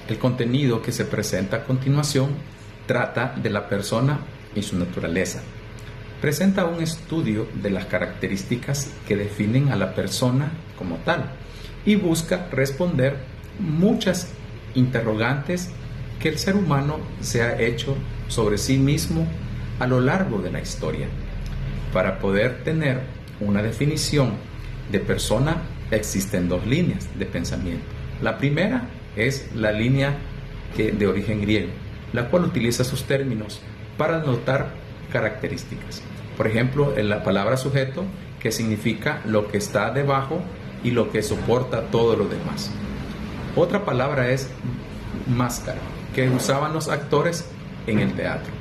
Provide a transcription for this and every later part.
El contenido que se presenta a continuación trata de la persona y su naturaleza. Presenta un estudio de las características que definen a la persona como tal y busca responder muchas interrogantes que el ser humano se ha hecho sobre sí mismo a lo largo de la historia. Para poder tener una definición de persona existen dos líneas de pensamiento. La primera es la línea de origen griego, la cual utiliza sus términos para denotar características. Por ejemplo, en la palabra sujeto, que significa lo que está debajo y lo que soporta todo lo demás. Otra palabra es máscara, que usaban los actores en el teatro.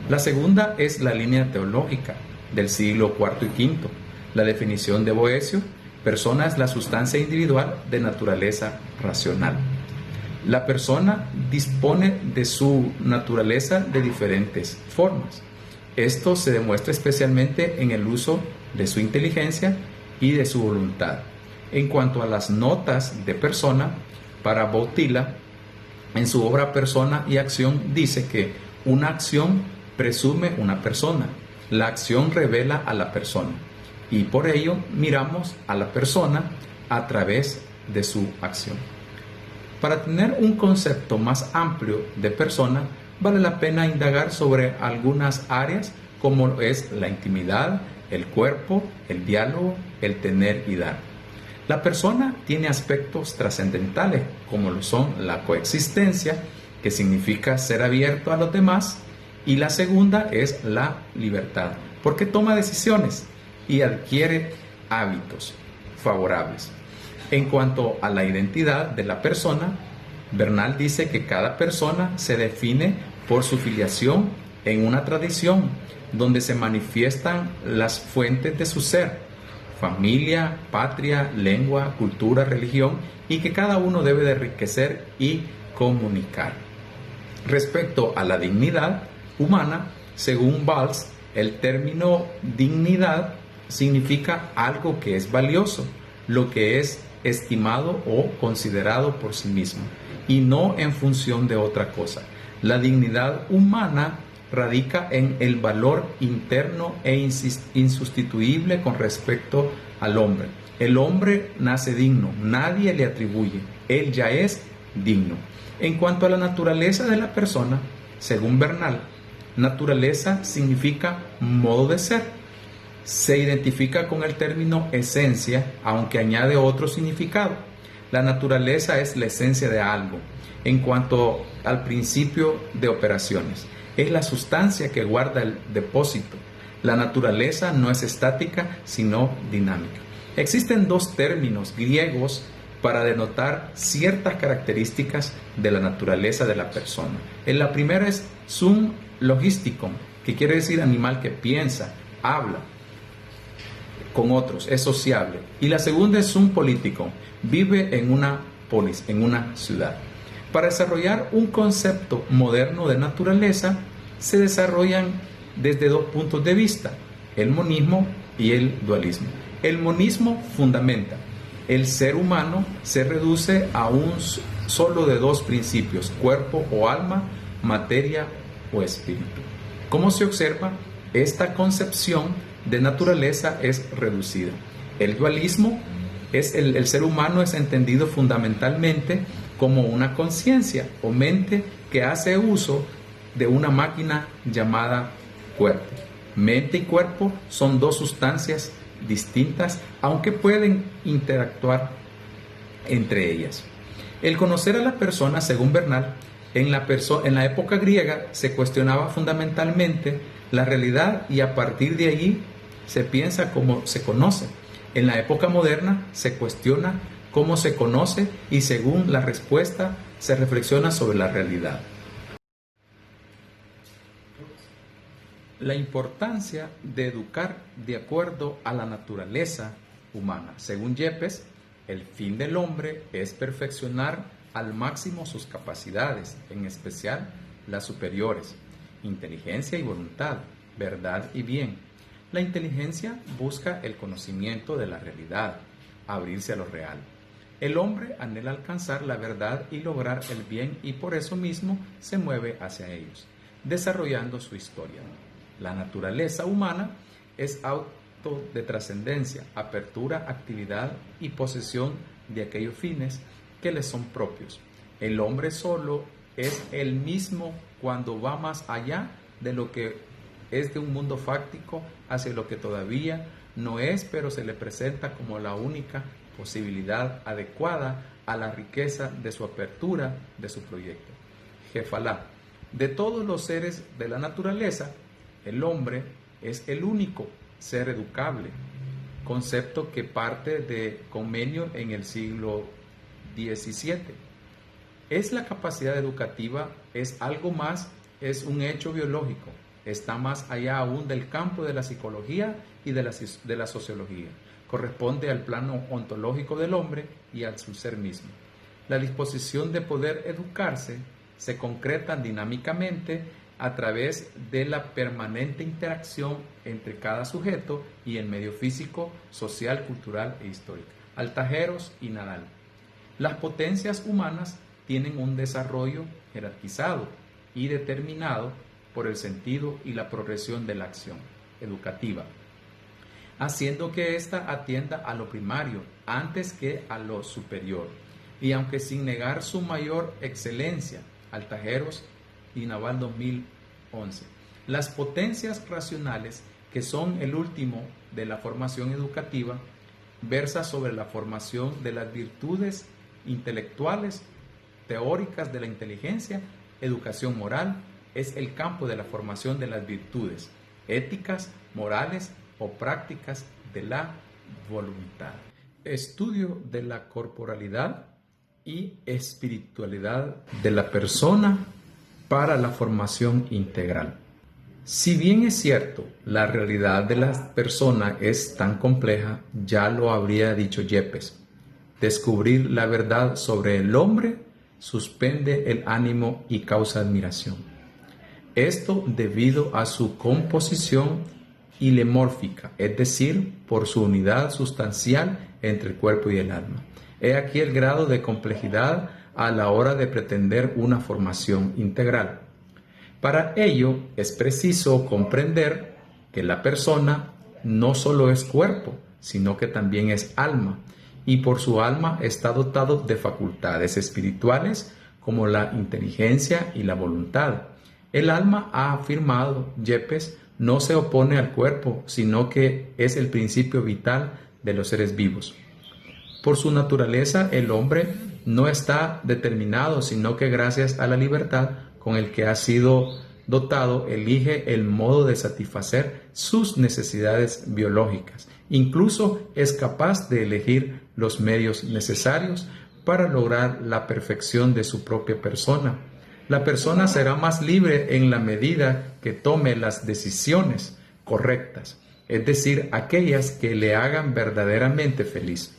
La segunda es la línea teológica del siglo IV y V. La definición de Boecio: persona es la sustancia individual de naturaleza racional. La persona dispone de su naturaleza de diferentes formas. Esto se demuestra especialmente en el uso de su inteligencia y de su voluntad. En cuanto a las notas de persona, para Bautila, en su obra Persona y Acción, dice que una acción presume una persona. La acción revela a la persona y por ello miramos a la persona a través de su acción. Para tener un concepto más amplio de persona, vale la pena indagar sobre algunas áreas como es la intimidad, el cuerpo, el diálogo, el tener y dar. La persona tiene aspectos trascendentales como lo son la coexistencia, que significa ser abierto a los demás, y la segunda es la libertad, porque toma decisiones y adquiere hábitos favorables. En cuanto a la identidad de la persona, Bernal dice que cada persona se define por su filiación en una tradición donde se manifiestan las fuentes de su ser: familia, patria, lengua, cultura, religión, y que cada uno debe de enriquecer y comunicar. Respecto a la dignidad humana, según Valls, el término dignidad significa algo que es valioso, lo que es estimado o considerado por sí mismo, y no en función de otra cosa. La dignidad humana radica en el valor interno e insustituible con respecto al hombre. El hombre nace digno, nadie le atribuye, él ya es digno. En cuanto a la naturaleza de la persona, según Bernal, naturaleza significa modo de ser. Se identifica con el término esencia, aunque añade otro significado. La naturaleza es la esencia de algo. En cuanto al principio de operaciones, es la sustancia que guarda el depósito. La naturaleza no es estática, sino dinámica. Existen dos términos griegos para denotar ciertas características de la naturaleza de la persona. La primera es sum logisticum, que quiere decir animal que piensa, habla con otros, es sociable. Y la segunda es sum politicum, vive en una polis, en una ciudad. Para desarrollar un concepto moderno de naturaleza, se desarrollan desde dos puntos de vista: el monismo y el dualismo. El monismo fundamenta: el ser humano se reduce a un solo de dos principios: cuerpo o alma, materia o espíritu. Como se observa, esta concepción de naturaleza es reducida. El dualismo es el ser humano es entendido fundamentalmente como una conciencia o mente que hace uso de una máquina llamada cuerpo. Mente y cuerpo son dos sustancias distintas, aunque pueden interactuar entre ellas. El conocer a la persona, según Bernal, en la época griega se cuestionaba fundamentalmente la realidad y a partir de allí se piensa cómo se conoce. En la época moderna se cuestiona cómo se conoce y según la respuesta se reflexiona sobre la realidad. La importancia de educar de acuerdo a la naturaleza humana. Según Yepes, el fin del hombre es perfeccionar al máximo sus capacidades, en especial las superiores: inteligencia y voluntad, verdad y bien. La inteligencia busca el conocimiento de la realidad, abrirse a lo real. El hombre anhela alcanzar la verdad y lograr el bien y por eso mismo se mueve hacia ellos, desarrollando su historia. La naturaleza humana es auto de trascendencia, apertura, actividad y posesión de aquellos fines que le son propios. El hombre solo es el mismo cuando va más allá de lo que es de un mundo fáctico hacia lo que todavía no es, pero se le presenta como la única posibilidad adecuada a la riqueza de su apertura de su proyecto. Jefalá. De todos los seres de la naturaleza, el hombre es el único ser educable, concepto que parte de Comenio en el siglo XVII. Es la capacidad educativa, es algo más, es un hecho biológico, está más allá aún del campo de la psicología y de la sociología. Corresponde al plano ontológico del hombre y a su ser mismo. La disposición de poder educarse se concreta dinámicamente a través de la permanente interacción entre cada sujeto y el medio físico, social, cultural e histórico. Altajeros y Nadal. Las potencias humanas tienen un desarrollo jerarquizado y determinado por el sentido y la progresión de la acción educativa, haciendo que ésta atienda a lo primario antes que a lo superior. Y aunque sin negar su mayor excelencia, Altajeros y Naval 2011, las potencias racionales, que son el último de la formación educativa, versa sobre la formación de las virtudes intelectuales, teóricas de la inteligencia, educación moral, es el campo de la formación de las virtudes éticas, morales o prácticas de la voluntad. Estudio de la corporalidad y espiritualidad de la persona para la formación integral. Si bien es cierto, la realidad de la persona es tan compleja, ya lo habría dicho Yepes. Descubrir la verdad sobre el hombre suspende el ánimo y causa admiración. Esto debido a su composición hilemórfica, es decir, por su unidad sustancial entre el cuerpo y el alma. He aquí el grado de complejidad a la hora de pretender una formación integral. Para ello es preciso comprender que la persona no solo es cuerpo, sino que también es alma, y por su alma está dotado de facultades espirituales como la inteligencia y la voluntad. El alma, ha afirmado Yepes, no se opone al cuerpo, sino que es el principio vital de los seres vivos. Por su naturaleza, el hombre no está determinado, sino que gracias a la libertad con el que ha sido dotado, elige el modo de satisfacer sus necesidades biológicas. Incluso es capaz de elegir los medios necesarios para lograr la perfección de su propia persona. La persona será más libre en la medida que tome las decisiones correctas, es decir, aquellas que le hagan verdaderamente feliz.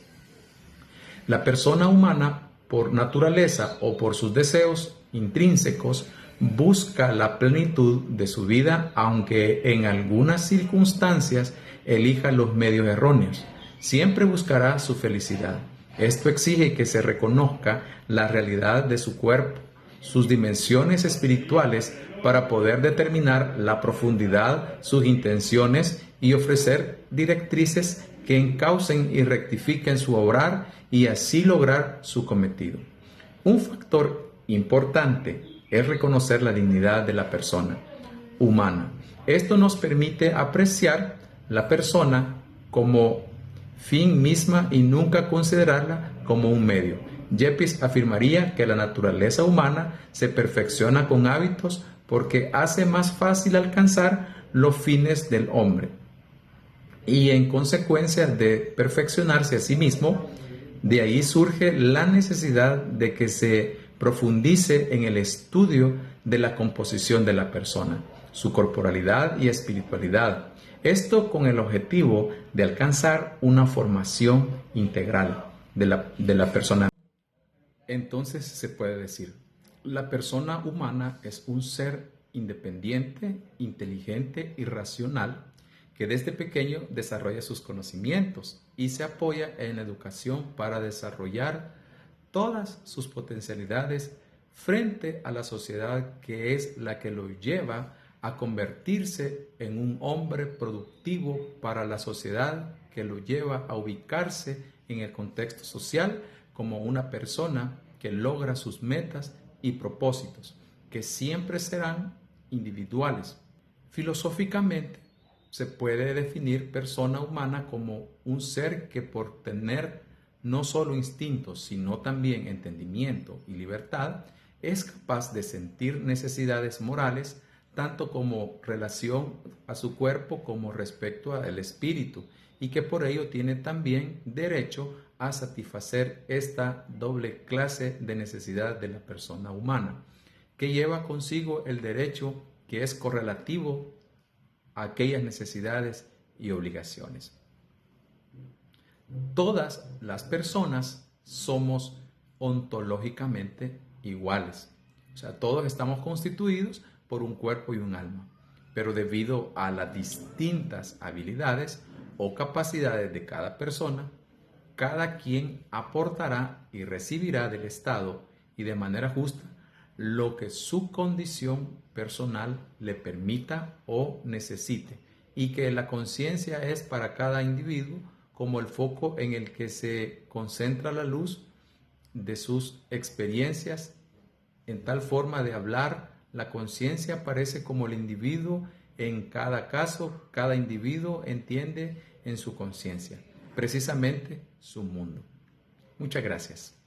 La persona humana, por naturaleza o por sus deseos intrínsecos, busca la plenitud de su vida, aunque en algunas circunstancias elija los medios erróneos. Siempre buscará su felicidad. Esto exige que se reconozca la realidad de su cuerpo, sus dimensiones espirituales, para poder determinar la profundidad, sus intenciones y ofrecer directrices que encaucen y rectifiquen su obrar y así lograr su cometido. Un factor importante es reconocer la dignidad de la persona humana. Esto nos permite apreciar la persona como fin misma y nunca considerarla como un medio. Yepes afirmaría que la naturaleza humana se perfecciona con hábitos porque hace más fácil alcanzar los fines del hombre. Y en consecuencia de perfeccionarse a sí mismo, de ahí surge la necesidad de que se profundice en el estudio de la composición de la persona, su corporalidad y espiritualidad. Esto con el objetivo de alcanzar una formación integral de la persona. Entonces se puede decir, la persona humana es un ser independiente, inteligente y racional que desde pequeño desarrolla sus conocimientos y se apoya en la educación para desarrollar todas sus potencialidades frente a la sociedad, que es la que lo lleva a convertirse en un hombre productivo para la sociedad, que lo lleva a ubicarse en el contexto social como una persona que logra sus metas y propósitos, que siempre serán individuales. Filosóficamente, se puede definir persona humana como un ser que, por tener no solo instintos, sino también entendimiento y libertad, es capaz de sentir necesidades morales, tanto como relación a su cuerpo como respecto al espíritu, y que por ello tiene también derecho a satisfacer esta doble clase de necesidad de la persona humana, que lleva consigo el derecho que es correlativo a aquellas necesidades y obligaciones. Todas las personas somos ontológicamente iguales. O sea, todos estamos constituidos por un cuerpo y un alma. Pero debido a las distintas habilidades o capacidades de cada persona, cada quien aportará y recibirá del Estado y de manera justa lo que su condición personal le permita o necesite, y que la conciencia es para cada individuo como el foco en el que se concentra la luz de sus experiencias. En tal forma de hablar, la conciencia aparece como el individuo en cada caso. Cada individuo entiende en su conciencia precisamente su mundo. Muchas gracias.